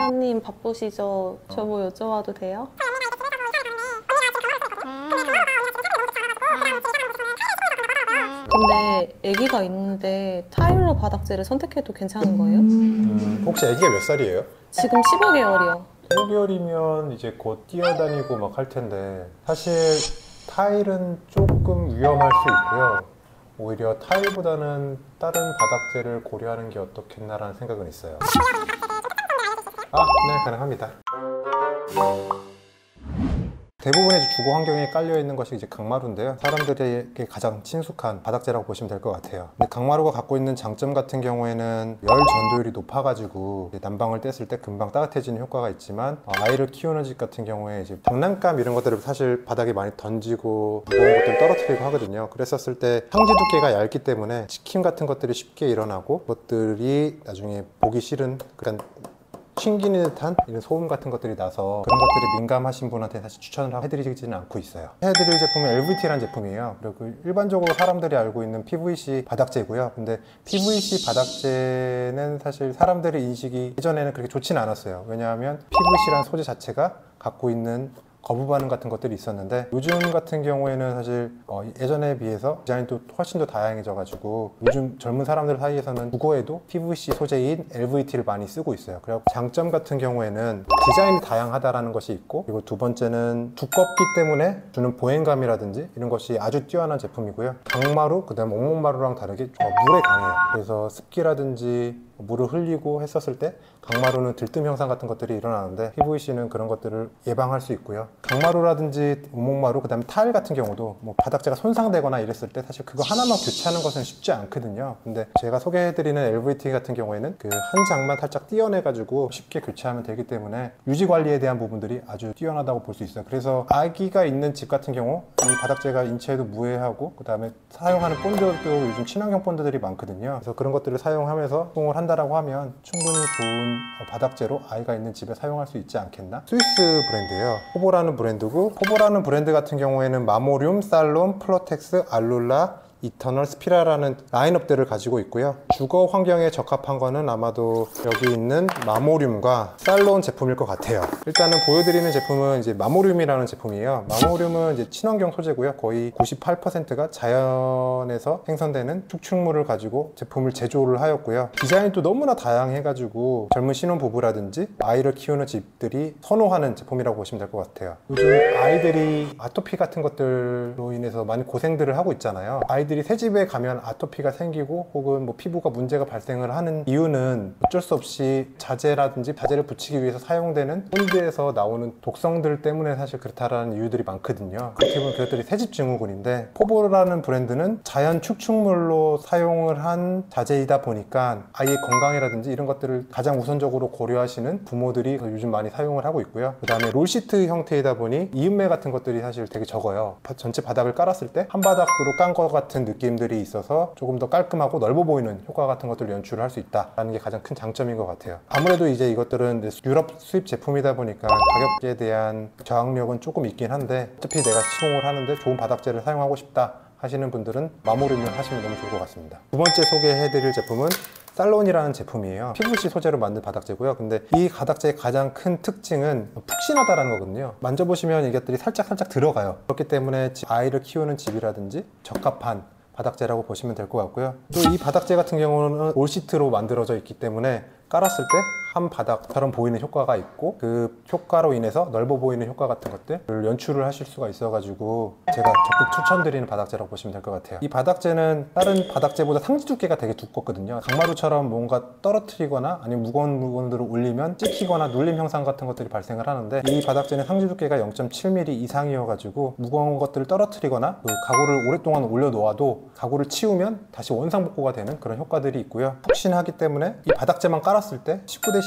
사장님 바쁘시죠? 저 뭐 여쭤봐도 돼요? 근데 아기가 있는데 타일로 바닥재를 선택해도 괜찮은 거예요? 혹시 아기가 몇 살이에요? 지금 15개월이요. 15개월이면 이제 곧 뛰어다니고 막 할 텐데 사실 타일은 조금 위험할 수 있고요. 오히려 타일보다는 다른 바닥재를 고려하는 게 어떻겠나라는 생각은 있어요. 네, 가능합니다. 대부분의 주거 환경에 깔려 있는 것이 이제 강마루인데요. 사람들에게 가장 친숙한 바닥재라고 보시면 될 것 같아요. 근데 강마루가 갖고 있는 장점 같은 경우에는 열 전도율이 높아가지고 난방을 뗐을 때 금방 따뜻해지는 효과가 있지만 아이를 키우는 집 같은 경우에 이제 장난감 이런 것들을 사실 바닥에 많이 던지고 무거운 것들 떨어뜨리고 하거든요. 그랬었을 때 상지 두께가 얇기 때문에 치킨 같은 것들이 쉽게 일어나고 그것들이 나중에 보기 싫은 그러니까 튕기는 듯한 이런 소음 같은 것들이 나서 그런 것들이 민감하신 분한테 사실 추천을 해드리지는 않고 있어요. 해드릴 제품은 LVT라는 제품이에요. 그리고 일반적으로 사람들이 알고 있는 PVC 바닥재고요. 근데 PVC 바닥재는 사실 사람들의 인식이 예전에는 그렇게 좋지는 않았어요. 왜냐하면 PVC라는 소재 자체가 갖고 있는 거부 반응 같은 것들이 있었는데 요즘 같은 경우에는 사실 예전에 비해서 디자인도 훨씬 더 다양해져 가지고 요즘 젊은 사람들 사이에서는 주거에도 PVC 소재인 LVT를 많이 쓰고 있어요. 그리고 장점 같은 경우에는 디자인이 다양하다라는 것이 있고, 그리고 두 번째는 두껍기 때문에 주는 보행감이라든지 이런 것이 아주 뛰어난 제품이고요. 강마루, 그 다음에 옥목마루랑 다르게 물에 강해요. 그래서 습기라든지 물을 흘리고 했었을 때 강마루는 들뜸 현상 같은 것들이 일어나는데 PVC는 그런 것들을 예방할 수 있고요. 강마루라든지 옥목마루, 그 다음에 타일 같은 경우도 뭐 바닥재가 손상되거나 이랬을 때 사실 그거 하나만 교체하는 것은 쉽지 않거든요. 근데 제가 소개해드리는 LVT 같은 경우에는 그 한 장만 살짝 띄어내가지고 쉽게 교체하면 되기 때문에 유지 관리에 대한 부분들이 아주 뛰어나다고 볼 수 있어요. 그래서 아기가 있는 집 같은 경우 이 바닥재가 인체에도 무해하고 그 다음에 사용하는 본드도 요즘 친환경 본드들이 많거든요. 그래서 그런 것들을 사용하면서 사용을 한다라고 하면 충분히 좋은 바닥재로 아이가 있는 집에 사용할 수 있지 않겠나? 스위스 브랜드예요. 호보라는 브랜드고, 호보라는 브랜드 같은 경우에는 마모륨, 살롬, 플로텍스, 알룰라, 이터널, 스피라라는 라인업들을 가지고 있고요. 주거 환경에 적합한 거는 아마도 여기 있는 마모륨과 살롬 제품일 것 같아요. 일단은 보여드리는 제품은 이제 마모륨이라는 제품이에요. 마모륨은 이제 친환경 소재고요. 거의 98%가 자연에서 생성되는 축축물을 가지고 제품을 제조를 하였고요. 디자인도 너무나 다양해가지고 젊은 신혼부부라든지 아이를 키우는 집들이 선호하는 제품이라고 보시면 될 것 같아요. 요즘 아이들이 아토피 같은 것들로 인해서 많이 고생들을 하고 있잖아요. 아이들이 새집에 가면 아토피가 생기고 혹은 뭐 피부가 문제가 발생을 하는 이유는 어쩔 수 없이 자재라든지 자재를 붙이기 위해서 사용되는 본드에서 나오는 독성들 때문에 사실 그렇다라는 이유들이 많거든요. 그렇게 보면 그것들이 새집 증후군인데, 포보라는 브랜드는 자연 축축물로 사용을 한 자재이다 보니까 아이의 건강이라든지 이런 것들을 가장 우선적으로 고려하시는 부모들이 요즘 많이 사용을 하고 있고요. 그 다음에 롤시트 형태이다 보니 이음매 같은 것들이 사실 되게 적어요. 전체 바닥을 깔았을 때 한 바닥으로 깐 것 같은 느낌들이 있어서 조금 더 깔끔하고 넓어 보이는 효과 같은 것들을 연출을 할 수 있다는 게 가장 큰 장점인 것 같아요. 아무래도 이제 이것들은 유럽 수입 제품이다 보니까 가격에 대한 저항력은 조금 있긴 한데, 어차피 내가 시공을 하는데 좋은 바닥재를 사용하고 싶다 하시는 분들은 마모륨을 하시면 너무 좋을 것 같습니다. 두 번째 소개해드릴 제품은 살론이라는 제품이에요. PVC 소재로 만든 바닥재고요. 근데 이 바닥재의 가장 큰 특징은 푹신하다는 거거든요. 만져보시면 이것들이 살짝 들어가요. 그렇기 때문에 아이를 키우는 집이라든지 적합한 바닥재라고 보시면 될 것 같고요. 또 이 바닥재 같은 경우는 올시트로 만들어져 있기 때문에 깔았을 때 한 바닥처럼 보이는 효과가 있고, 그 효과로 인해서 넓어 보이는 효과 같은 것들을 연출을 하실 수가 있어가지고 제가 적극 추천드리는 바닥재라고 보시면 될 것 같아요. 이 바닥재는 다른 바닥재보다 상지 두께가 되게 두껍거든요. 강마루처럼 뭔가 떨어뜨리거나 아니면 무거운 물건들을 올리면 찍히거나 눌림 현상 같은 것들이 발생을 하는데, 이 바닥재는 상지 두께가 0.7mm 이상이어가지고 무거운 것들을 떨어뜨리거나 가구를 오랫동안 올려놓아도 가구를 치우면 다시 원상복구가 되는 그런 효과들이 있고요. 푹신하기 때문에 이 바닥재만 깔았을 때 19dB에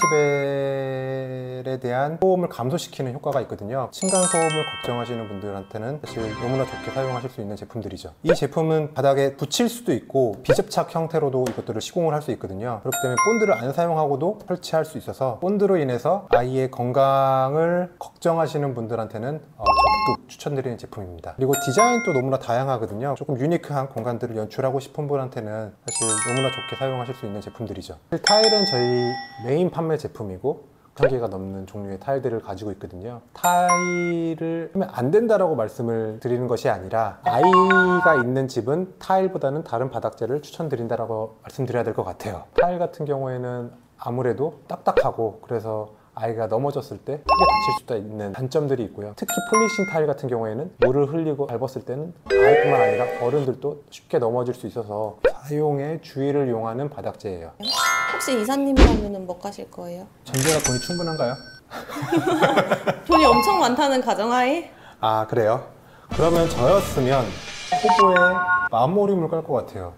대한 소음을 감소시키는 효과가 있거든요. 층간소음을 걱정하시는 분들한테는 사실 너무나 좋게 사용하실 수 있는 제품들이죠. 이 제품은 바닥에 붙일 수도 있고 비접착 형태로도 이것들을 시공을 할 수 있거든요. 그렇기 때문에 본드를 안 사용하고도 설치할 수 있어서 본드로 인해서 아이의 건강을 걱정하시는 분들한테는 적극 추천드리는 제품입니다. 그리고 디자인도 너무나 다양하거든요. 조금 유니크한 공간들을 연출하고 싶은 분한테는 사실 너무나 좋게 사용하실 수 있는 제품들이죠. 타일은 저희 메인 판매 제품이고, 1000개가 넘는 종류의 타일들을 가지고 있거든요. 타일을 하면 안 된다라고 말씀을 드리는 것이 아니라 아이가 있는 집은 타일보다는 다른 바닥재를 추천드린다라고 말씀드려야 될 것 같아요. 타일 같은 경우에는 아무래도 딱딱하고 그래서 아이가 넘어졌을 때 크게 다칠 수도 있는 단점들이 있고요. 특히 폴리싱 타일 같은 경우에는 물을 흘리고 밟았을 때는 아이뿐만 아니라 어른들도 쉽게 넘어질 수 있어서 사용에 주의를 용하는 바닥재예요. 혹시 이사님이라면 뭐 가실 거예요? 전제가 돈이 충분한가요? 돈이 엄청 많다는 가정하에? 아, 그래요? 그러면 저였으면 호보에 마모륨을 깔 것 같아요.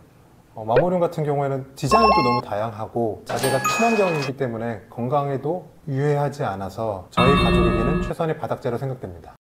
마모륨 같은 경우에는 디자인도 너무 다양하고 자재가 친환경이기 때문에 건강에도 유해하지 않아서 저희 가족에게는 최선의 바닥재로 생각됩니다.